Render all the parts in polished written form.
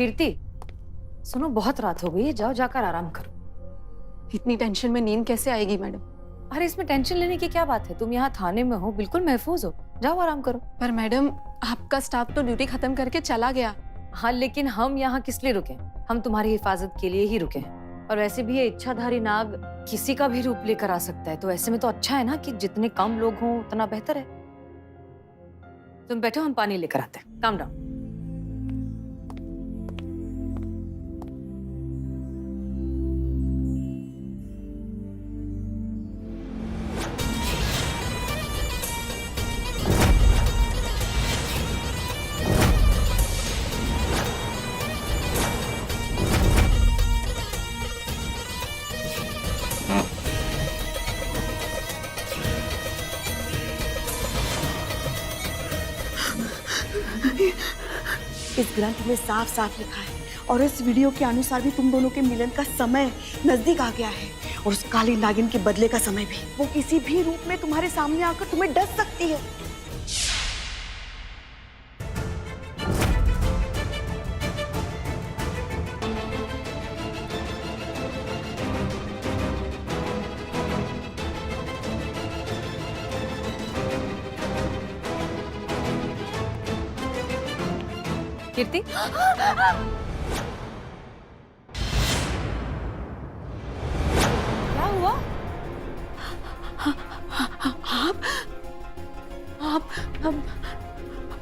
कीर्ति सुनो, बहुत रात हो गई है, जाओ जाकर आराम करो। इतनी टेंशन में नींद कैसे आएगी मैडम? अरे इसमें टेंशन लेने की क्या बात है, तुम यहाँ थाने में हो, बिल्कुल महफूज हो, जाओ आराम करो। पर मैडम आपका स्टाफ तो ड्यूटी खत्म करके चला गया। हाँ लेकिन हम यहाँ किस लिए रुके? हम तुम्हारी हिफाजत के लिए ही रुके हैं। और वैसे भी ये इच्छाधारी नाग किसी का भी रूप लेकर आ सकता है, तो ऐसे में तो अच्छा है ना कि जितने कम लोग हों उतना बेहतर है। तुम बैठो, हम पानी लेकर आते हैं। Calm down. इस ग्रंथ में साफ साफ लिखा है और इस वीडियो के अनुसार भी तुम दोनों के मिलन का समय नजदीक आ गया है और उस काली नागिन के बदले का समय भी। वो किसी भी रूप में तुम्हारे सामने आकर तुम्हें डस सकती है। कीर्ति क्या हुआ?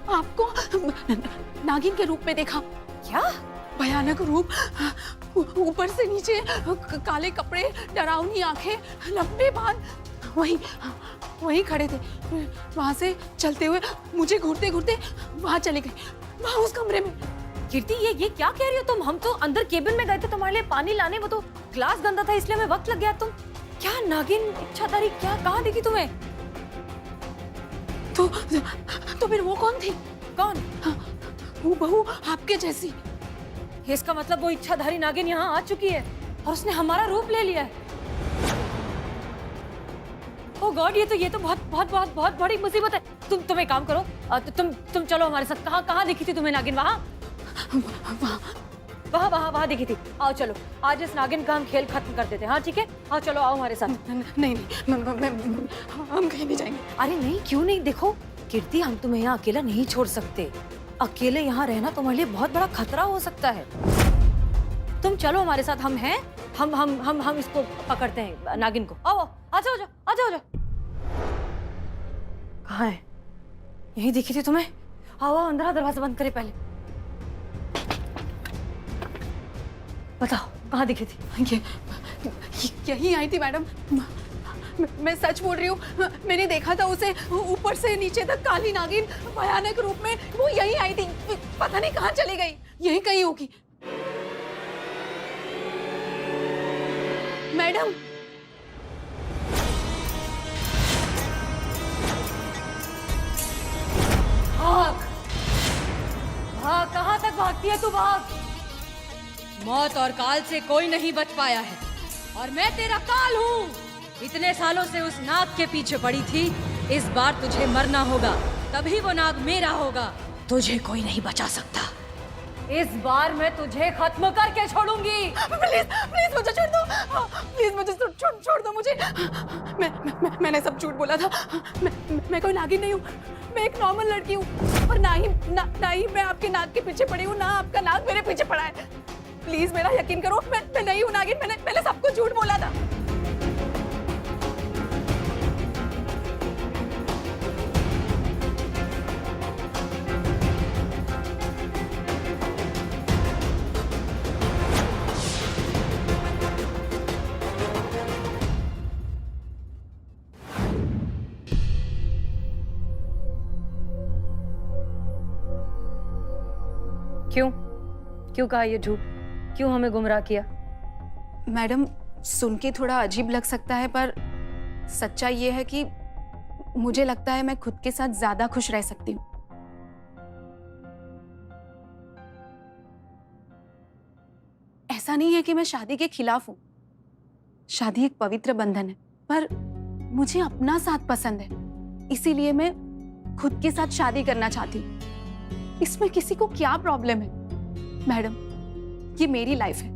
आपको नागिन के रूप में देखा। क्या? भयानक रूप, ऊपर से नीचे काले कपड़े, डरावनी आंखें, लंबे बाल, वहीं खड़े थे। वहां से चलते हुए मुझे घूरते घूरते वहां चले गए, वहां उस कमरे में। कीर्ति ये क्या कह रही हो तुम? हम तो अंदर केबिन में गए थे तुम्हारे लिए पानी लाने, वो तो ग्लास गंदा था इसलिए हमें वक्त लग गया। तुम क्या नागिन इच्छाधारी क्या कहाँ दिखी तुम्हें? तो फिर वो कौन थी? कौन? वो बहू आपके जैसी। इसका मतलब वो इच्छाधारी नागिन यहाँ आ चुकी है और उसने हमारा रूप ले लिया है। ओह गॉड, ये तो बहुत बहुत बहुत बहुत बड़ी मुसीबत है। तुम एक काम करो, तुम चलो हमारे साथ। कहाँ दिखी थी तुम्हें नागिन? वहाँ दिखी थी। आओ चलो, आज इस नागिन का हम खेल खत्म कर देते हैं। हाँ ठीक है, आओ चलो, आओ हमारे साथ। नहीं हम कहीं नहीं जाएंगे। अरे नहीं, क्यों नहीं? देखो कीर्ति, हम तुम्हें यहाँ अकेला नहीं छोड़ सकते। अकेले यहाँ रहना तुम्हारे लिए बहुत बड़ा खतरा हो सकता है। तुम चलो हमारे साथ, हम हैं। हम इसको पकड़ते हैं, नागिन को। आओ आ जाओ। कहाँ है? यही दिखी थी तुम्हें? आओ अंदर, दरवाजा बंद करे पहले। बताओ कहाँ दिखी थी? यही आई थी मैडम। मैं सच बोल रही हूँ, मैंने देखा था उसे ऊपर से नीचे तक काली नागिन भयानक रूप में। वो यही आई थी, पता नहीं कहाँ चली गई। यही कहीं होगी मैडम। भाग, कहाँ तक भागती है तू? भाग। मौत और काल से कोई नहीं बच पाया है और मैं तेरा काल हूँ। इतने सालों से उस नाग के पीछे पड़ी थी, इस बार तुझे मरना होगा, तभी वो नाग मेरा होगा। तुझे कोई नहीं बचा सकता। इस बार मैं तुझे खत्म करके छोड़ूंगी। प्लीज मुझे छोड़ दो। प्लीज मुझे छोड़ दो मुझे। मैंने सब झूठ बोला था। मैं कोई नागिन नहीं हूँ, मैं एक नॉर्मल लड़की हूँ। और ना ही मैं आपके नाग के पीछे पड़ी हूँ, ना आपका नाग मेरे पीछे पड़ा है। प्लीज मेरा यकीन करो, मैं नहीं हूँ नागिन। मैंने सबको झूठ बोला था। क्यों कहा ये झूठ? क्यों हमें गुमराह किया? मैडम सुन के थोड़ा अजीब लग सकता है, पर सच्चाई ये है कि मुझे लगता है मैं खुद के साथ ज्यादा खुश रह सकती हूँ। ऐसा नहीं है कि मैं शादी के खिलाफ हूँ। शादी एक पवित्र बंधन है, पर मुझे अपना साथ पसंद है, इसीलिए मैं खुद के साथ शादी करना चाहती हूँ। इसमें किसी को क्या प्रॉब्लम है? मैडम ये मेरी लाइफ है।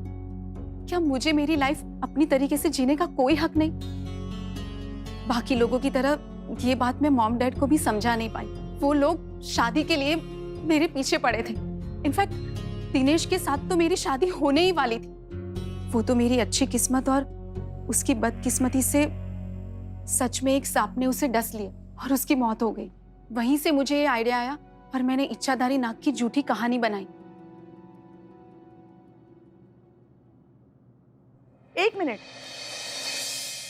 क्या मुझे मेरी लाइफ अपनी तरीके से जीने का कोई हक नहीं? बाकी लोगों की तरह ये बात मैं मॉम डैड को भी समझा नहीं पाई। वो लोग शादी के लिए मेरे पीछे पड़े थे। इनफैक्ट दिनेश के साथ तो मेरी शादी होने ही वाली थी। वो तो मेरी अच्छी किस्मत और उसकी बदकिस्मती से सच में एक सांप ने उसे डस लिया और उसकी मौत हो गई। वहीं से मुझे ये आइडिया आया और मैंने इच्छाधारी नाग की झूठी कहानी बनाई। 1 मिनट,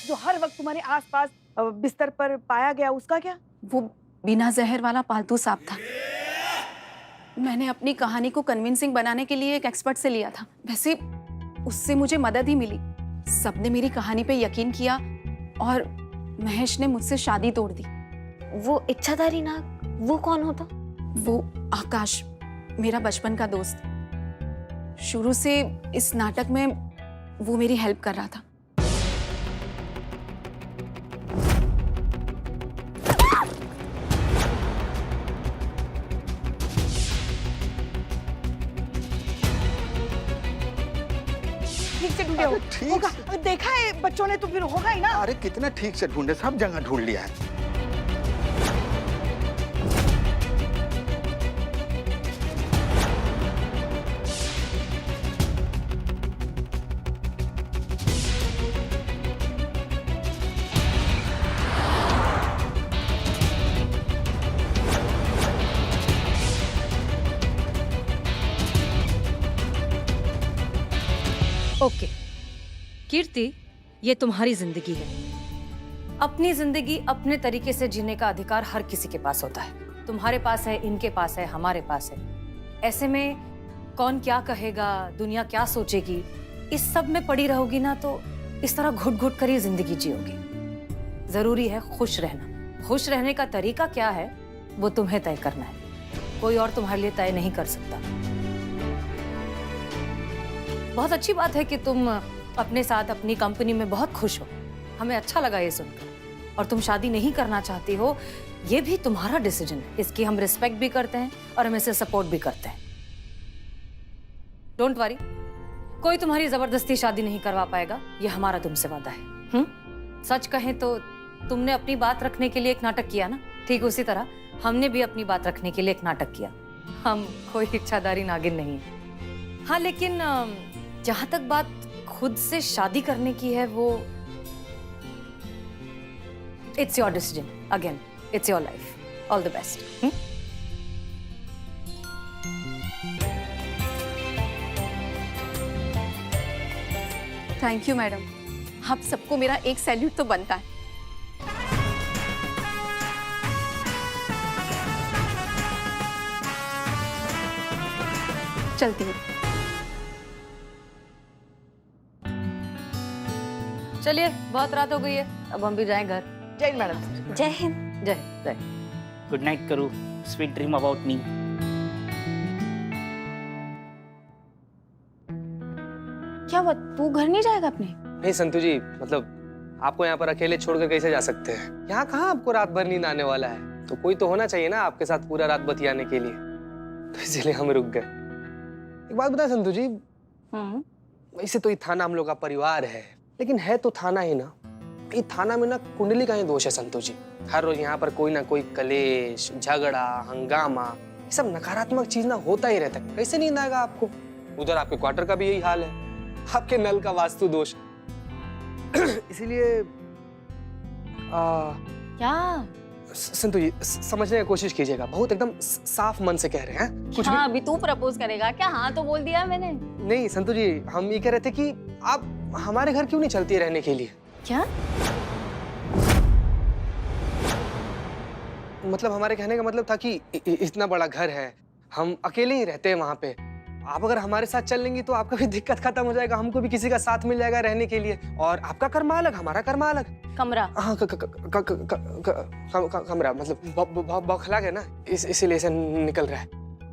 जो हर वक्त तुम्हारे आसपास बिस्तर पर पाया गया उसका क्या? वो बिना जहर वाला पालतू सांप था। मैंने अपनी कहानी को कन्विंसिंग बनाने के लिए एक एक्सपर्ट से लिया था। वैसे उससे मुझे मदद ही मिली। सबने मेरी कहानी पे यकीन किया और महेश ने मुझसे शादी तोड़ दी। वो इच्छाधारी नाग, वो कौन होता? वो आकाश, मेरा बचपन का दोस्त। शुरू से इस नाटक में वो मेरी हेल्प कर रहा था। ठीक से ढूंढे हो? होगा, देखा है बच्चों ने तो फिर होगा ही ना। अरे कितना ठीक से ढूंढे, सब जगह ढूंढ लिया है। ओके कीर्ति, ये तुम्हारी जिंदगी है। अपनी जिंदगी अपने तरीके से जीने का अधिकार हर किसी के पास होता है। तुम्हारे पास है, इनके पास है, हमारे पास है। ऐसे में कौन क्या कहेगा, दुनिया क्या सोचेगी, इस सब में पड़ी रहोगी ना तो इस तरह घुट घुट कर ही जिंदगी जियोगी। जरूरी है खुश रहना। खुश रहने का तरीका क्या है वो तुम्हें तय करना है, कोई और तुम्हारे लिए तय नहीं कर सकता। बहुत अच्छी बात है कि तुम अपने साथ अपनी कंपनी में बहुत खुश हो। हमें अच्छा लगा ये सुनकर। और तुम शादी नहीं करना चाहती हो, ये भी तुम्हारा डिसीजन है। इसकी हम रिस्पेक्ट भी करते हैं और हम इसे सपोर्ट भी करते हैं। डोंट वरी, कोई तुम्हारी जबरदस्ती शादी नहीं करवा पाएगा, ये हमारा तुमसे वादा है। सच कहें तो तुमने अपनी बात रखने के लिए एक नाटक किया ना, ठीक उसी तरह हमने भी अपनी बात रखने के लिए एक नाटक किया। हम कोई इच्छाधारी नागिन नहीं है। हाँ, लेकिन जहां तक बात खुद से शादी करने की है, वो it's your decision. Again, it's your life. All the best. Thank you madam, आप सबको मेरा एक सैल्यूट तो बनता है। चलती हूँ। चलिए, बहुत रात हो गई है, अब हम भी जाएं घर। जय हिंद मैडम। जय हिंद। जय जय। गुड नाइट करू, स्वीट ड्रीम अबाउट मी। क्या हुआ, तू घर नहीं जाएगा अपने? नहीं संतू जी, मतलब आपको यहाँ पर अकेले छोड़कर कैसे जा सकते हैं? यहाँ कहाँ आपको रात भर नींद आने वाला है, तो कोई तो होना चाहिए ना आपके साथ पूरा रात बतियाने के लिए। तो इसलिए हम रुक गए। एक बात बताएं संतू जी, वैसे तो ये थाना हम लोग का परिवार है, लेकिन है तो थाना ही ना। ये थाना में ना कुंडली का ही दोष है संतू जी। हर रोज यहाँ पर कोई ना कोई कलेश, झगड़ा, हंगामा, ये सब नकारात्मक चीज ना होता ही रहता है। कैसे नींद आएगा आपको? उधर आपके क्वार्टर का भी यही हाल है, आपके नल का वास्तु दोष। इसीलिए क्या? संतु जी, समझने की कोशिश कीजिएगा, बहुत एकदम साफ मन से कह रहे हैं। कुछ हाँ, अभी तू प्रपोज करेगा क्या? हाँ तो बोल दिया मैंने। नहीं संतु जी, हम ये कह रहे थे कि आप हमारे घर क्यों नहीं चलती रहने के लिए? क्या? मतलब हमारे कहने का मतलब था कि इतना बड़ा घर है, हम अकेले ही रहते हैं वहां पे। आप अगर हमारे साथ चल लेंगी तो आपका भी दिक्कत खत्म हो जाएगा, हमको भी किसी का साथ मिल जाएगा रहने के लिए। और आपका कर्मा अलग, हमारा कर्मा अलग। कमरा? हाँ, कमरा मतलब बौखला है ना, इसीलिए से निकल रहा है।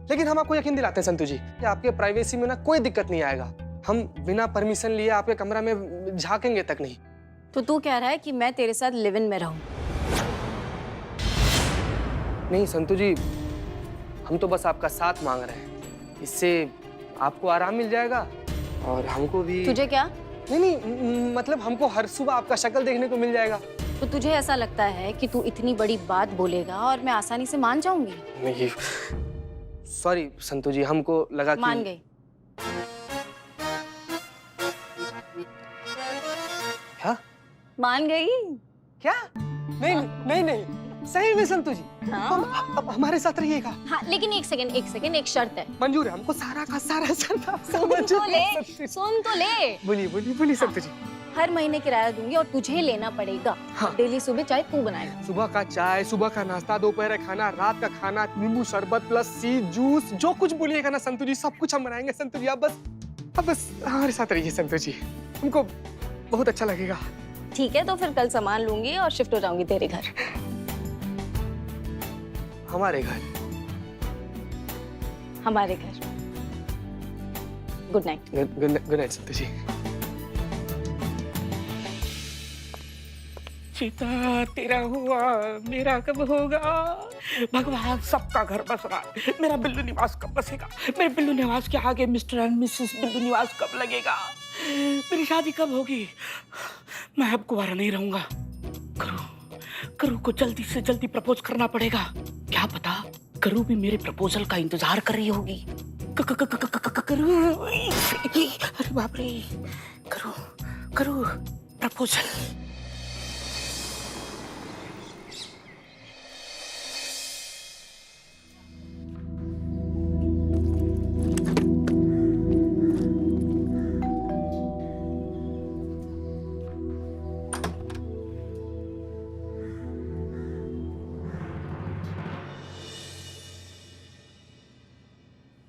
लेकिन हम आपको यकीन दिलाते हैं संतु जी कि आपके प्राइवेसी में ना कोई दिक्कत नहीं आएगा। हम बिना परमिशन लिए आपके कमरा में झांकेंगे तक नहीं। तो तू कह रहा है कि मैं तेरे साथ लिव इन में रहूं? नहीं संतु जी, हम तो बस आपका साथ मांग रहे हैं। इससे आपको आराम मिल जाएगा और हमको भी तुझे क्या? नहीं, मतलब हमको हर सुबह आपका शक्ल देखने को मिल जाएगा। तो तुझे ऐसा लगता है कि तू इतनी बड़ी बात बोलेगा और मैं आसानी से मान जाऊंगी? नहीं, सॉरी संतू जी, हमको लगा कि मान गई। क्या? मान गई? क्या? नहीं नहीं नहीं, सही में संतू जी, हाँ? अब हमारे साथ रहिएगा। हाँ, लेकिन एक सेकंड, एक शर्त है। मंजूर है हमको, सारा का सारा शर्त सुन तो ले। बोलिए संतू जी। हर महीने किराया दूंगी और तुझे लेना पड़ेगा। हाँ। डेली सुबह चाय तू बनाएगा। सुबह का चाय, सुबह का नाश्ता, दोपहर का खाना, रात का खाना, नींबू शरबत, लस्सी, जूस, जो कुछ बोलिएगा ना संतू जी, सब कुछ हम बनाएंगे संतू जी। आप बस हमारे साथ रहिए संतू जी, हमको बहुत अच्छा लगेगा। ठीक है, तो फिर कल सामान लूंगी और शिफ्ट हो जाऊंगी तेरे घर। हमारे घर? हमारे घर। Good night. Good night Santu ji. Sita तेरा हुआ मेरा कब होगा, भगवान सबका घर बस रहा है, मेरा बिल्लू निवास कब बसेगा, मेरे बिल्लू निवास के आगे मिस्टर एंड मिसेस बिल्लू निवास कब लगेगा, मेरी शादी कब होगी, मैं अब कुंवारा नहीं रहूंगा। करू को जल्दी से जल्दी प्रपोज करना पड़ेगा, क्या पता करू भी मेरे प्रपोजल का इंतजार कर रही होगी। करू, अरे बाप रे, करू प्रपोजल।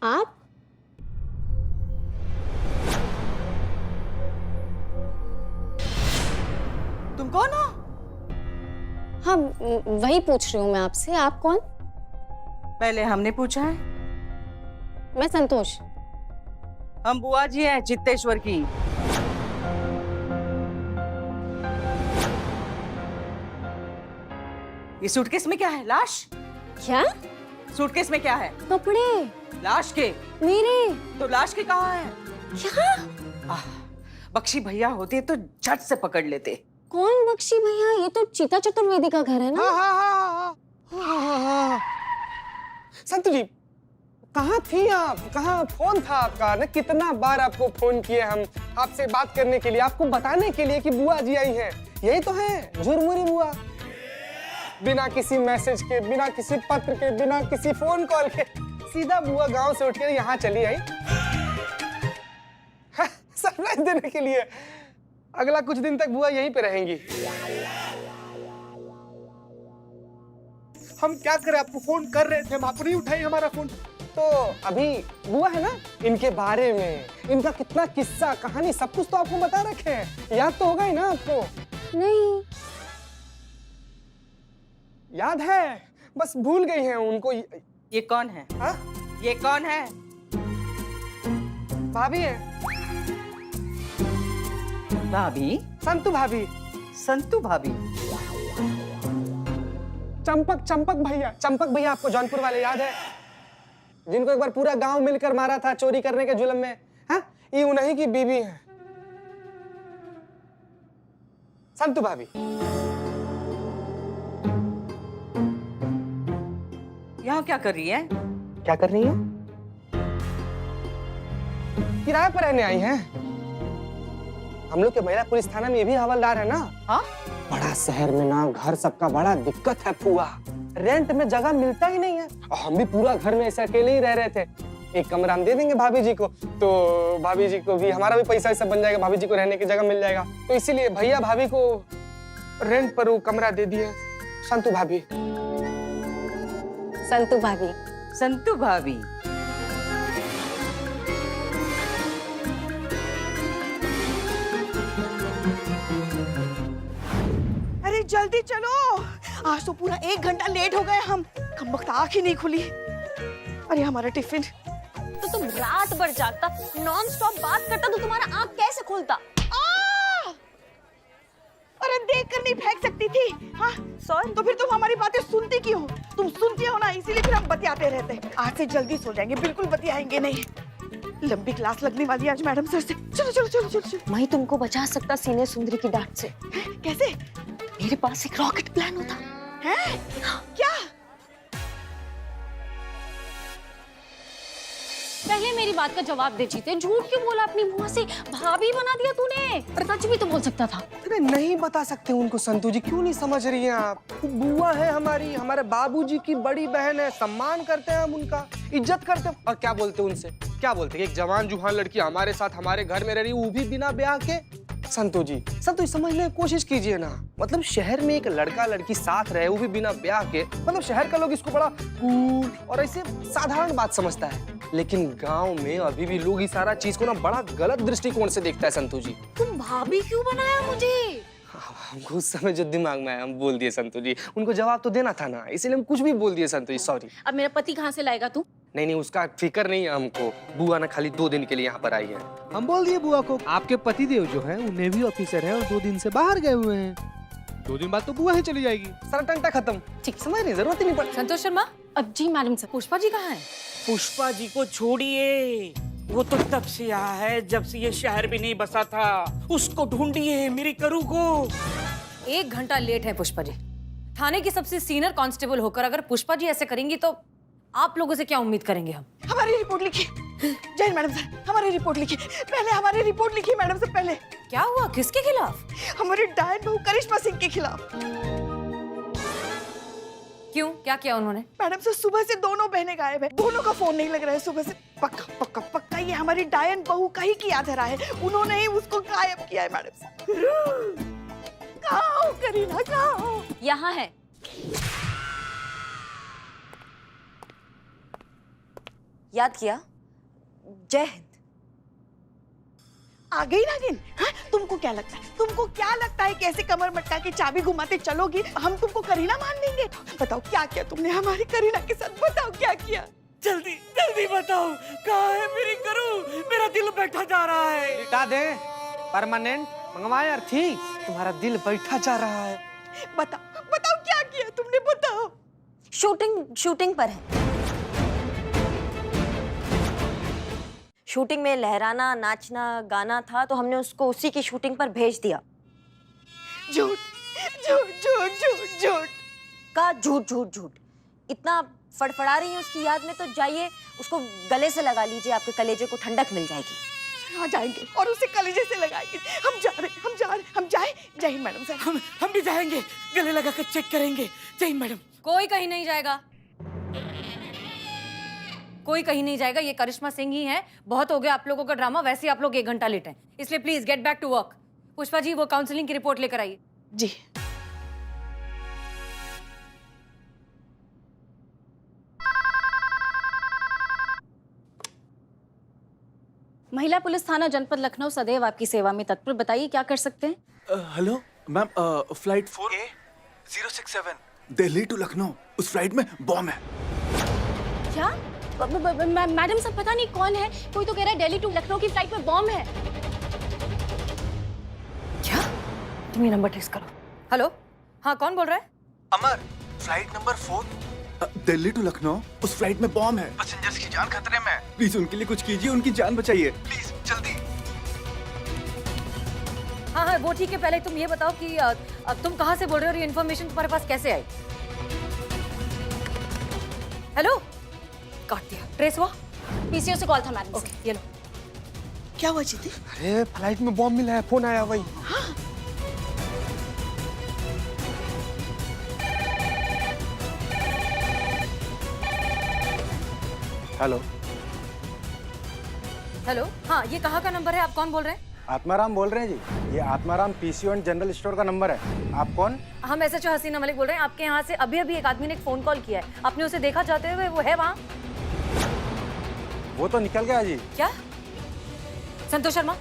आप? तुम कौन हो? हाँ, वही पूछ रही हूँ मैं आपसे। आप कौन? पहले हमने पूछा है। मैं संतोष। हम बुआ जी हैं चित्तेश्वर की। ये सूटकेस में क्या है? लाश? क्या? सूटकेस में क्या है? कपड़े लाश के? मेरे। तो लाश के कहाँ है? क्या? बख्शी भैया होते तो झट से पकड़ लेते। कौन बख्शी भैया? ये तो चीता चतुर्वेदी का घर है ना? हाँ। संतू जी, कहाँ थी आप? कहाँ फोन था आपका? ना कितना बार आपको फोन किए हम आपसे बात करने के लिए, आपको बताने के लिए कि बुआ जी आई हैं। यही तो है झुरमुरी बुआ, बिना किसी मैसेज के, बिना किसी पत्र के, बिना किसी फोन कॉल के सीधा बुआ गांव से उठकर यहाँ चली आई सरप्राइज देने के लिए। अगला कुछ दिन तक बुआ यहीं पे रहेंगी। हम क्या करें, आपको फोन कर रहे थे, हम आप नहीं उठाई हमारा फोन। तो अभी बुआ है ना, इनके बारे में, इनका कितना किस्सा कहानी सब कुछ तो आपको बता रखे हैं। याद तो होगा ही ना आपको? नहीं। याद है, बस भूल गई हैं उनको। ये कौन है? हाँ? ये कौन है? भाभी है। भाभी? संतू भाभी। संतू भाभी? चंपक भैया आपको जौनपुर वाले याद है, जिनको एक बार पूरा गांव मिलकर मारा था चोरी करने के जुल्म में? हाँ, ये उन्हीं की बीवी है संतू भाभी। यहाँ क्या कर रही है? क्या कर रही है? किराए पर रहने आई हैं। हम लोग के महिला पुलिस थाना में ये भी हवलदार है ना। हाँ? बड़ा शहर में ना घर सबका बड़ा दिक्कत है फुआ, रेंट में जगह मिलता ही नहीं है। और हम भी पूरा घर में ऐसे अकेले ही रह रहे थे। एक कमरा हम दे देंगे भाभी जी को, तो भाभी जी को भी, हमारा भी पैसा ऐसा बन जाएगा, भाभी जी को रहने की जगह मिल जाएगा। तो इसीलिए भैया भाभी को रेंट पर वो कमरा दे दिए। संतू भाभी। संतू भाभी। संतू भाभी। अरे जल्दी चलो, आज तो पूरा 1 घंटा लेट हो गए हम। कम वक्त आँख ही नहीं खुली। अरे हमारा टिफिन। तो तुम रात भर जागता, नॉन स्टॉप बात करता, तो तुम्हारा आँख कैसे खुलता? अरे देख कर नहीं फेंक सकती थी। हाँ सॉरी। तो फिर तुम हमारी बातें सुनती क्यों? तुम सुनती हो ना, इसीलिए फिर हम बतियाते रहते हैं। आज से जल्दी सो जाएंगे, बिल्कुल बतियाएंगे नहीं। लंबी क्लास लगने वाली है आज मैडम सर से। चलो चलो चलो चलो चलो। मैं तुमको बचा सकता सीने सुंदरी की डांट से। कैसे? मेरे पास एक रॉकेट प्लान होता। हैं? क्या? पहले मेरी बात का जवाब दे जीते, झूठ क्यों बोला अपनी मुंह से? भाभी बना दिया तूने, पर सच भी तो बोल सकता था। अरे नहीं बता सकते उनको संतू जी, क्यों नहीं समझ रही हैं आप? वो बुआ है हमारी, हमारे बाबूजी की बड़ी बहन है, सम्मान करते हैं हम उनका, इज्जत करते हैं। और क्या बोलते हैं उनसे? क्या बोलते हैं? एक जवान जुहान लड़की हमारे साथ हमारे घर में रह रही, वो भी बिना ब्याह के। संतू जी समझने की कोशिश कीजिए ना। मतलब शहर में एक लड़का लड़की साथ रहे, वो भी बिना ब्याह के, मतलब शहर का लोग इसको बड़ा कूल और ऐसे साधारण बात समझता है, लेकिन गांव में अभी भी लोग इस सारा चीज को ना बड़ा गलत दृष्टिकोण से देखता है। संतू जी तुम भाभी क्यों बनाया मुझे? हमको उस समय जो दिमाग में आया हम बोल दिए संतू जी, उनको जवाब तो देना था ना, इसीलिए हम कुछ भी बोल दिए संतू जी, सॉरी। अब मेरा पति कहाँ से लाएगा तू? नहीं उसका फिक्र नहीं है हमको, बुआ ना खाली 2 दिन के लिए यहाँ पर आई है। हम बोल दिए बुआ को आपके पतिदेव जो है वो नेवी ऑफिसर है और 2 दिन से बाहर गए हुए हैं, 2 दिन बाद तो बुआ ही चली जाएगी। सारा टंटा खत्म, ठीक समझ, जरूरत ही नहीं पड़ी। संतोष शर्मा, अब जी मैडम सर। पुष्पा जी कहाँ हैं? पुष्पा जी को छोड़िए, वो तो तब से यहाँ है जब से ये शहर भी नहीं बसा था। उसको ढूंढिए, मेरी करू को। 1 घंटा लेट है पुष्पा जी। थाने की सबसे सीनियर कांस्टेबल होकर अगर पुष्पा जी ऐसे करेंगी तो आप लोगों से क्या उम्मीद करेंगे हम? हमारी रिपोर्ट लिखिए। जय हिंद मैडम सर, हमारी रिपोर्ट लिखिए। पहले हमारी रिपोर्ट लिखिए मैडम सर, पहले। क्या हुआ? किसके खिलाफ? हमारी डायन बहू करिश्मा सिंह के खिलाफ। क्यों, क्या किया उन्होंने? मैडम सर सुबह से दोनों बहनें गायब है, दोनों का फोन नहीं लग रहा है सुबह से। पक्का पक्का पक्का ये हमारी डायन बहू का ही किया धरा है, उन्होंने ही उसको गायब किया है मैडम सर। कहाँ हो करीना, कहाँ हो? यहाँ है। याद किया? जय हिंद। आ गई नागिन? हाँ? तुमको क्या लगता है, तुमको क्या लगता है कि ऐसे कमर मटका के चाबी घुमाते चलोगी हम तुमको करीना मान लेंगे? बताओ क्या किया तुमने हमारी करीना के साथ, बताओ क्या किया? जल्दी जल्दी बताओ, कहाँ है मेरी करू? मेरा दिल बैठा जा रहा है। लिटा दे, परमानेंट मंगवाए अर्थी, तुम्हारा दिल बैठा जा रहा है। बताओ बताओ क्या किया तुमने, बताओ। शूटिंग पर है। शूटिंग में लहराना, नाचना, गाना था तो हमने उसको उसी की शूटिंग पर भेज दिया। झूठ झूठ झूठ झूठ झूठ का झूठ झूठ झूठ। इतना फड़फड़ा रही है उसकी याद में तो जाइए उसको गले से लगा लीजिए, आपके कलेजे को ठंडक मिल जाएगी। हाँ जाएंगे और उसे कलेजे से लगाएंगे। हम जा रहे हम जाए। जय हिंद मैडम सर। हम भी जाएंगे, गले लगा कर चेक करेंगे। जय हिंद मैडम। कोई कहीं नहीं जाएगा, कोई कहीं नहीं जाएगा। ये करिश्मा सिंह ही है। बहुत हो गया आप लोगों का ड्रामा, वैसे ही आप लोग 1 घंटा लेट हैं, इसलिए please get back to work. Pushpa ji वो काउंसलिंग की रिपोर्ट लेकर आइए। जी। महिला पुलिस थाना जनपद लखनऊ सदैव आपकी सेवा में तत्पर। बताइए क्या कर सकते हैं? Hello ma'am, flight 4A067 Delhi to Lucknow, उस फ्लाइट में बॉम्ब है। क्या? मैडम सब पता नहीं कौन है, कोई तो कह रहा है दिल्ली टू लखनऊ की फ्लाइट में बॉम्ब है। क्या? तुम ये नंबर ट्रेस करो। हेलो, हाँ कौन बोल रहा है? Amar, flight number 4 Delhi to Lucknow, उस फ्लाइट में बॉम्ब है। पैसेंजर्स की जान खतरे में है। प्लीज उनके लिए कुछ कीजिए, उनकी जान बचाइए प्लीज, जल्दी। हाँ वो ठीक है, पहले तुम ये बताओ कि तुम कहाँ से बोल रहे हो और ये इन्फॉर्मेशन तुम्हारे पास कैसे आई? हेलो, काट दिया। ट्रेस हुआ? पीसीओ से कॉल था मैडम। ओके, ये लो। क्या हुआ जीती? अरे फ्लाइट में बॉम्ब मिला है, फोन आया वही। हेलो हेलो, हाँ ये कहाँ का नंबर है? आप कौन बोल रहे हैं? आत्माराम बोल रहे हैं जी, ये Atmaram PCO and general store का नंबर है। आप कौन? हम SHO हसीना मलिक बोल रहे हैं। आपके यहाँ से अभी अभी एक आदमी ने एक फोन कॉल किया है, आपने उसे देखा जाते हुए? वो है वहाँ? वो तो निकल गया जी। क्या? संतोष शर्मा,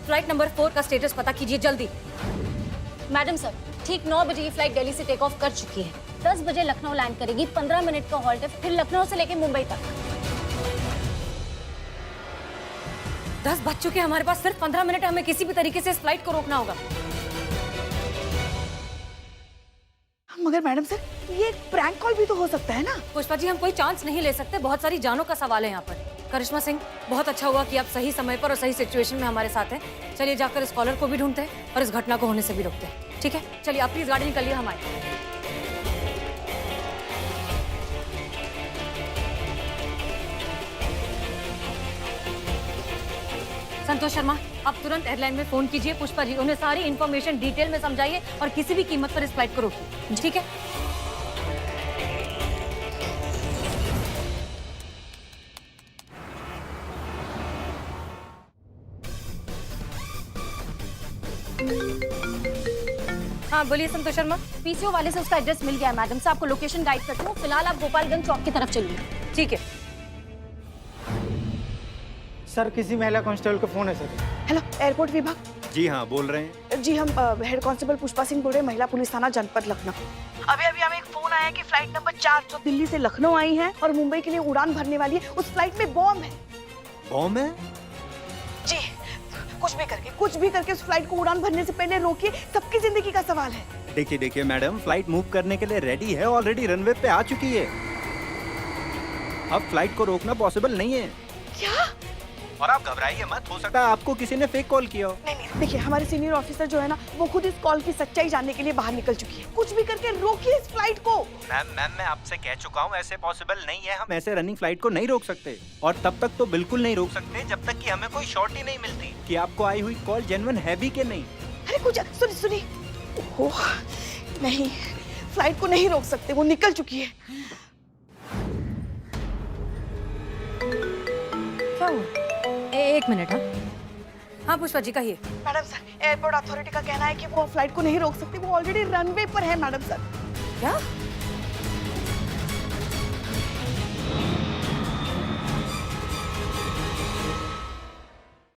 फ्लाइट नंबर 4 का स्टेटस पता कीजिए जल्दी। मैडम सर, ठीक 9 बजे ये फ्लाइट दिल्ली से टेक ऑफ कर चुकी है। 10 बजे लखनऊ लैंड करेगी, 15 मिनट का हॉल्ट है, फिर लखनऊ से लेके मुंबई तक। 10 बज चुके हैं, हमारे पास सिर्फ 15 मिनट है, हमें किसी भी तरीके से इस फ्लाइट को रोकना होगा। मगर मैडम सर ये प्रैंक कॉल भी तो हो सकता है ना? पुष्पा जी हम कोई चांस नहीं ले सकते, बहुत सारी जानों का सवाल है यहाँ पर। करिश्मा सिंह, बहुत अच्छा हुआ कि आप सही समय पर और सही सिचुएशन में हमारे साथ हैं। चलिए जाकर इस कॉलर को भी ढूंढते हैं और इस घटना को होने से भी रोकते हैं। ठीक है, चलिए आप प्लीज गाड़ी निकालिए, हम आए। संतोष शर्मा, आप तुरंत एयरलाइन में फोन कीजिए पुष्पा जी, उन्हें सारी इन्फॉर्मेशन डिटेल में समझाइए और किसी भी कीमत पर इस फ्लाइट को रोकिए। ठीक है? हाँ बोलिए संतोष शर्मा। पीसीओ वाले से उसका एड्रेस मिल गया है मैडम से, आपको लोकेशन गाइड करती हूँ। फिलहाल आप गोपालगंज चौक की तरफ चलिए। ठीक है। सर किसी महिला कांस्टेबल का फोन है सर। हेलो, एयरपोर्ट विभाग। जी हाँ, बोल रहे हैं। जी हम हेड कांस्टेबल पुष्पा सिंह बोल रहे हैं, महिला पुलिस थाना जनपद लखनऊ। अभी हमें एक फोन आया कि फ्लाइट नंबर 4 जो दिल्ली से लखनऊ आई है और मुंबई के लिए उड़ान भरने वाली है, उस फ्लाइट में बॉम्ब है। बॉम्ब है? जी, कुछ भी करके उस फ्लाइट को उड़ान भरने से पहले रोकिए, सबकी जिंदगी का सवाल है। देखिए मैडम, फ्लाइट मूव करने के लिए रेडी है, ऑलरेडी रनवे पे आ चुकी है। अब फ्लाइट को रोकना पॉसिबल नहीं है। क्या? और आप घबराइए मत, हो सकता है आपको किसी ने फेक कॉल किया हो। नहीं, देखिए हमारे सीनियर ऑफिसर जो है ना, वो खुद इस कॉल की सच्चाई जानने के लिए बाहर निकल चुकी है। कुछ भी करके रोकिए इस फ्लाइट को। मैम मैं आपसे कह चुका हूँ, ऐसे पॉसिबल नहीं है। हम ऐसे रनिंग फ्लाइट को नहीं रोक सकते, और तब तक तो बिल्कुल नहीं रोक सकते जब तक कि हमें कोई श्योरिटी नहीं मिलती कि आपको आई हुई कॉल जेन्युइन है भी कि नहीं। अरे कुछ सुनी ओह नहीं, फ्लाइट को नहीं रोक सकते, वो निकल चुकी है। क्या हुआ? एक मिनट। हाँ पुष्पा जी कहिए। मैडम सर, एयरपोर्ट अथॉरिटी का कहना है कि वो फ्लाइट को नहीं रोक सकती, वो ऑलरेडी रनवे पर है मैडम सर। क्या?